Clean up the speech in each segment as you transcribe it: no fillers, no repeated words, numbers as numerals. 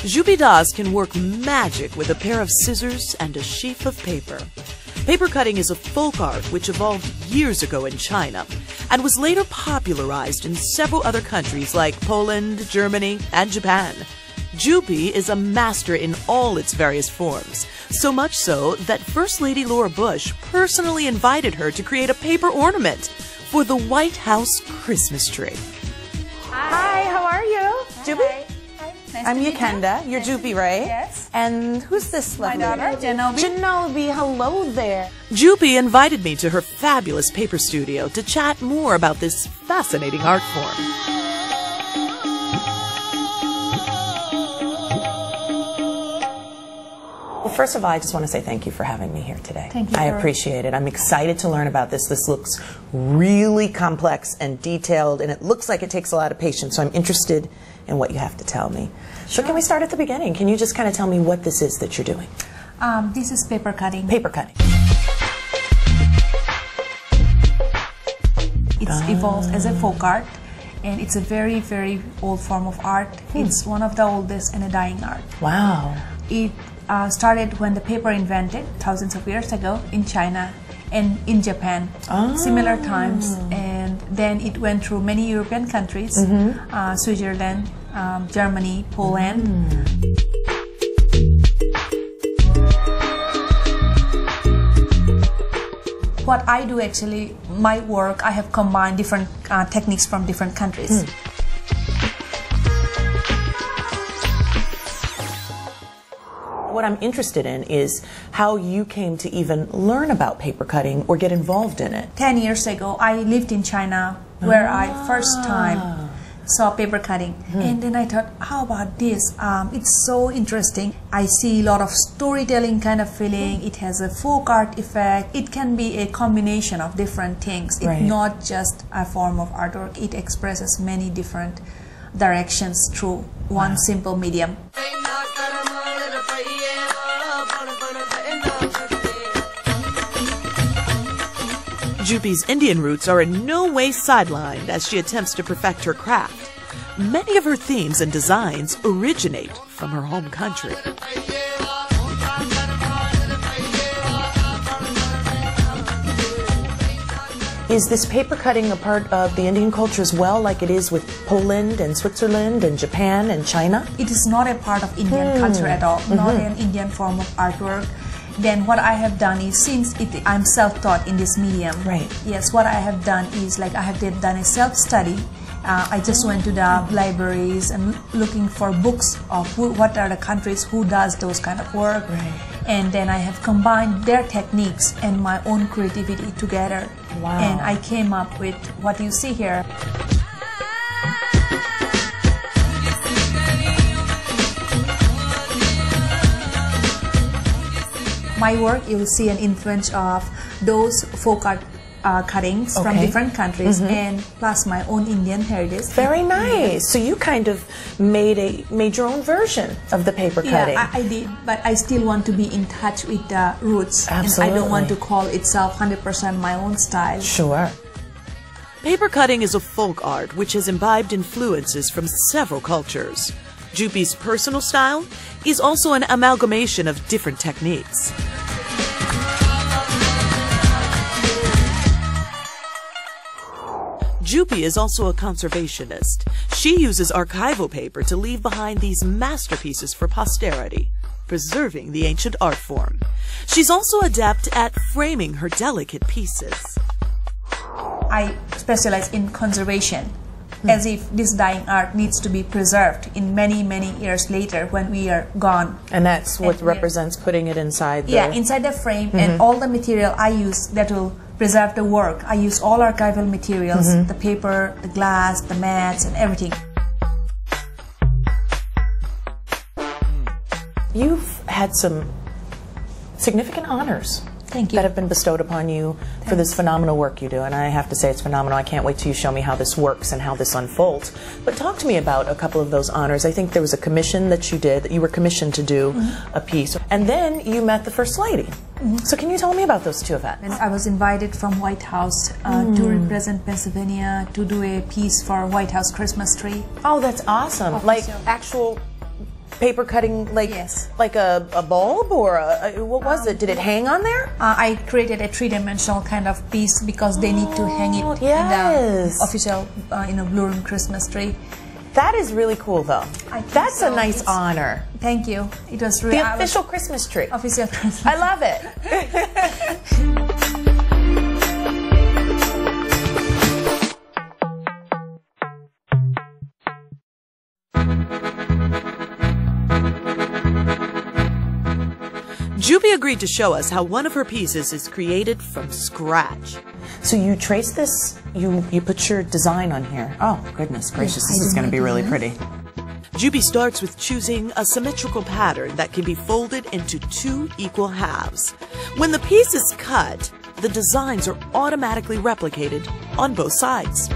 Jupi can work magic with a pair of scissors and a sheaf of paper. Paper cutting is a folk art which evolved years ago in China and was later popularized in several other countries like Poland, Germany, and Japan. Jupi is a master in all its various forms, so much so that First Lady Laura Bush personally invited her to create a paper ornament for the White House Christmas tree. Hi, how are you? Jupi? Nice I'm Yukenda. You're Jupi, right? Yes. And who's this lovely My daughter, Genovi. Genovi, hello there. Jupi invited me to her fabulous paper studio to chat more about this fascinating art form. Well, first of all, I just want to say thank you for having me here today. Thank you. I appreciate it. I'm excited to learn about this. This looks really complex and detailed, and it looks like it takes a lot of patience, so I'm interested in what you have to tell me. Sure. So can we start at the beginning? Can you just kind of tell me what this is that you're doing? This is paper cutting. Paper cutting. It's evolved as a folk art, and it's a very, very old form of art. It's one of the oldest and a dying art. Wow. It started when the paper invented thousands of years ago in China and in Japan, similar times, and then it went through many European countries, Switzerland, Germany, Poland. What I do actually, my work, I have combined different techniques from different countries. What I'm interested in is how you came to even learn about paper cutting or get involved in it. 10 years ago, I lived in China where I first time saw paper cutting. And then I thought, how about this? It's so interesting. I see a lot of storytelling kind of feeling. It has a folk art effect. It can be a combination of different things. It's not just a form of artwork. It expresses many different directions through one simple medium. Jupi's Indian roots are in no way sidelined as she attempts to perfect her craft. Many of her themes and designs originate from her home country. Is this paper cutting a part of the Indian culture as well, like it is with Poland and Switzerland and Japan and China? It is not a part of Indian culture at all, not an Indian form of artwork. Then what I have done is, since I'm self-taught in this medium, yes, what I have done is like I have done a self-study. I just went to the libraries and looking for books of what are the countries who does those kind of work. And then I have combined their techniques and my own creativity together. Wow. And I came up with what you see here. My work, you will see an influence of those folk art cuttings from different countries and plus my own Indian heritage. Very nice. So you kind of made your own version of the paper cutting. Yeah, I did, but I still want to be in touch with the roots. Absolutely. And I don't want to call itself 100% my own style. Sure. Paper cutting is a folk art which has imbibed influences from several cultures. Jupi's personal style is also an amalgamation of different techniques. Jupi is also a conservationist. She uses archival paper to leave behind these masterpieces for posterity, preserving the ancient art form. She's also adept at framing her delicate pieces. I specialize in conservation, as if this dying art needs to be preserved in many, many years later when we are gone. And that's what represents putting it inside the... Yeah, inside the frame, and all the material I use that will preserve the work. I use all archival materials, the paper, the glass, the mats, and everything. You've had some significant honors. Thank you. That have been bestowed upon you for this phenomenal work you do, and I have to say it's phenomenal. I can't wait till you show me how this works and how this unfolds. But talk to me about a couple of those honors. I think there was a commission that you did, that you were commissioned to do a piece, and then you met the First Lady. So can you tell me about those two events? And I was invited from White House to represent Pennsylvania to do a piece for White House Christmas tree. Oh, that's awesome. Like actual paper cutting, like like a bulb, or what was it? Did it hang on there? I created a three-dimensional kind of piece because they need to hang it in the official Blue Room Christmas tree. That is really cool, though. That's a nice honor. Thank you. It was really the official Christmas tree. Official Christmas. I love it. Jupi agreed to show us how one of her pieces is created from scratch. So you trace this, you put your design on here. Oh, goodness gracious, this is going to be really pretty. Jupi starts with choosing a symmetrical pattern that can be folded into 2 equal halves. When the piece is cut, the designs are automatically replicated on both sides.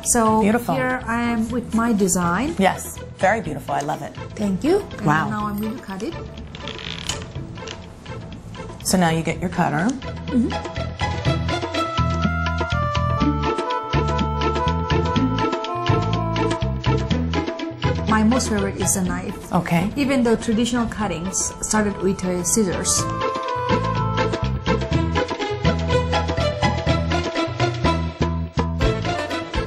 So beautiful. Here I am with my design. Yes, very beautiful. I love it. Thank you. Wow. And now I'm going to cut it. So now you get your cutter. My most favorite is a knife. Okay. Even though traditional cuttings started with scissors.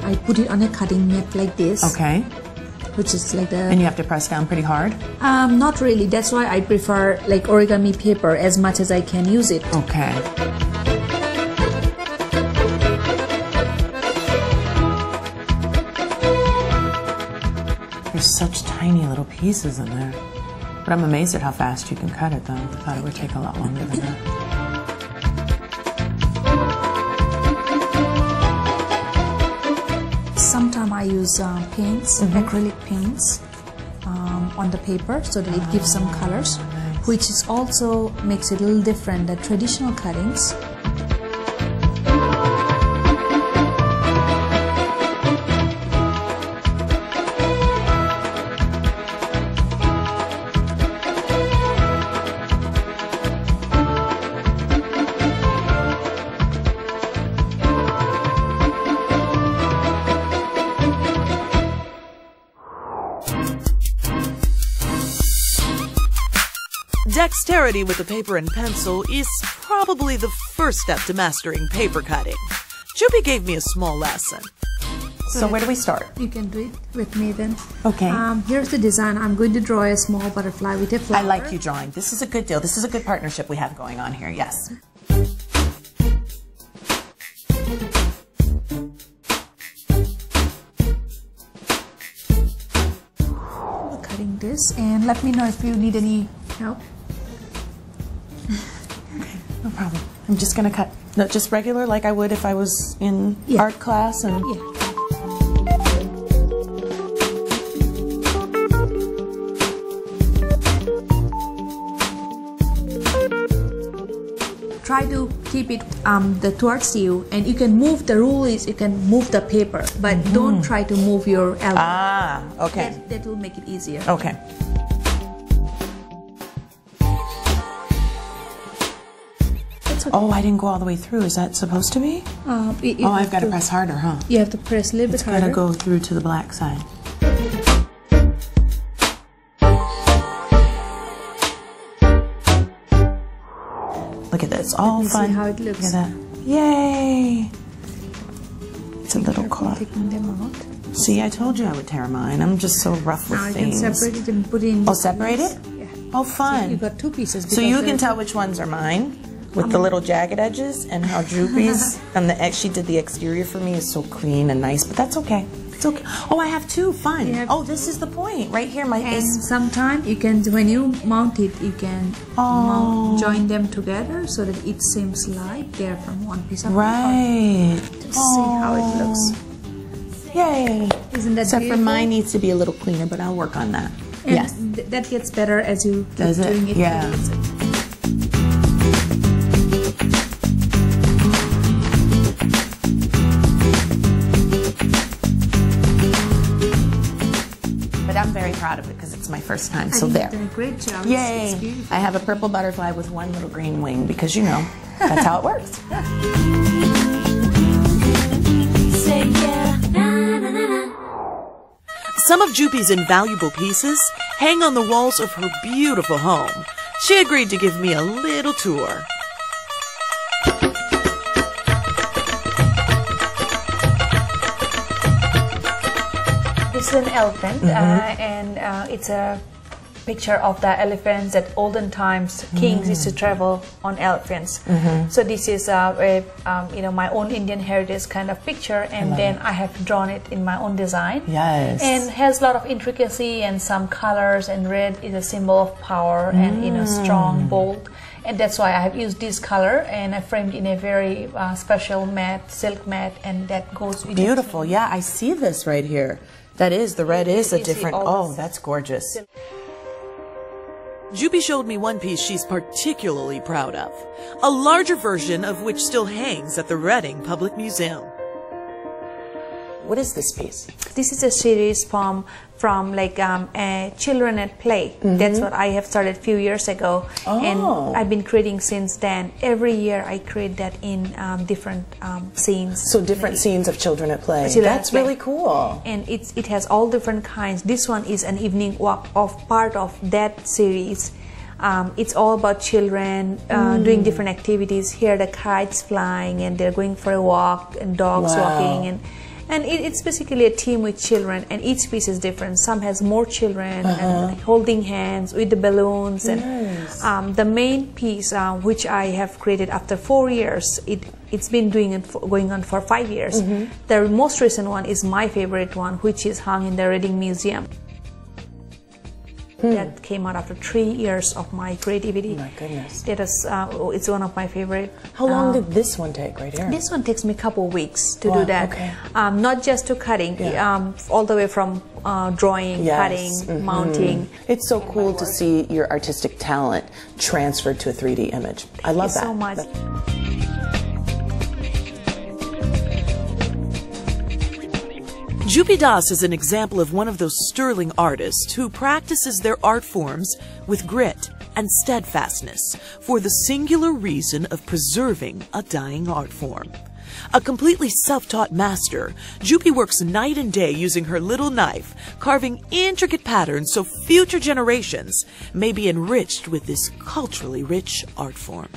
I put it on a cutting mat like this. Okay. Which is like the... And you have to press down pretty hard? Not really. That's why I prefer like origami paper as much as I can use it. Okay. There's such tiny little pieces in there. But I'm amazed at how fast you can cut it, though. I thought it would take a lot longer than that. Sometimes I use paints, acrylic paints on the paper so that it gives some colors, which is also makes it a little different than traditional cuttings. Dexterity with a paper and pencil is probably the first step to mastering paper cutting. Jupi gave me a small lesson. So where do we start? You can do it with me then. Okay. Here's the design. I'm going to draw a small butterfly with a flower. I like you drawing. This is a good deal. This is a good partnership we have going on here. Yes. Cutting this, and let me know if you need any help. Okay, no problem. I'm just gonna cut, no, just regular, like I would if I was in art class, and try to keep it towards you, and you can move the rule is you can move the paper, but don't try to move your elbow. Ah, okay. That will make it easier. Okay. Oh, I didn't go all the way through. Is that supposed to be? I've got to press harder, huh? You have to press a little bit harder. It's got to go through to the black side. Look at this. All fun. See how it looks. Look at that. Yay! It's a little cloth. Taking them out. See, I told you I would tear mine. I'm just so rough with things. Now you can separate it and put in. Oh, separate it? Yeah. Oh, fun. So you got 2 pieces. So you can tell which ones are mine with the little jagged edges, and how Jupi's and she did the exterior for me is so clean and nice, but that's okay. It's okay. Oh, I have 2. Fun. Oh, this is the point right here. And sometimes you can, when you mount it, you can join them together so that it seems like they're from one piece of paper. Right. Just see how it looks. Yay. Isn't that Except beautiful? for mine needs to be a little cleaner, but I'll work on that. And yes. That gets better as you keep Does it? doing it. Yeah. But I'm very proud of it because it's my first time. So there. You've done a great job. Yay. It's beautiful. I have a purple butterfly with one little green wing because, you know, that's how it works. Some of Jupi's invaluable pieces hang on the walls of her beautiful home. She agreed to give me a little tour. This is an elephant, and it's a picture of the elephants that olden times kings used to travel on elephants. So this is my own Indian heritage kind of picture, and then I have drawn it in my own design. Yes. And has a lot of intricacy and some colors, and red is a symbol of power and strong, bold. And that's why I have used this color, and I framed in a very special mat, silk mat, and that goes with Beautiful. Yeah, I see this right here. That is, the red is a You see different, all this. that's gorgeous. Jupi showed me one piece she's particularly proud of, a larger version of which still hangs at the Reading Public Museum. What is this piece? This is a series from children at play. That's what I have started a few years ago, and I've been creating since then. Every year I create that in different scenes. So different scenes of children at play. That's really cool. And it has all different kinds. This one is an evening walk of part of that series. It's all about children doing different activities. Here the kites flying, and they're going for a walk, and dogs walking, and it's basically a team with children, and each piece is different. Some has more children and holding hands with the balloons. And the main piece, which I have created after 4 years, it's been going on for 5 years. The most recent one is my favorite one, which is hung in the Reading Museum. That came out after 3 years of my creativity. My goodness. That is, it's one of my favorite. How long did this one take right here? This one takes me a couple of weeks to do that. Okay. Not just to cutting, all the way from drawing, cutting, mounting. It's so cool to see your artistic talent transferred to a 3D image. I love that. Thank you so much. Jupi Das is an example of one of those sterling artists who practices their art forms with grit and steadfastness for the singular reason of preserving a dying art form. A completely self-taught master, Jupi works night and day using her little knife, carving intricate patterns so future generations may be enriched with this culturally rich art form.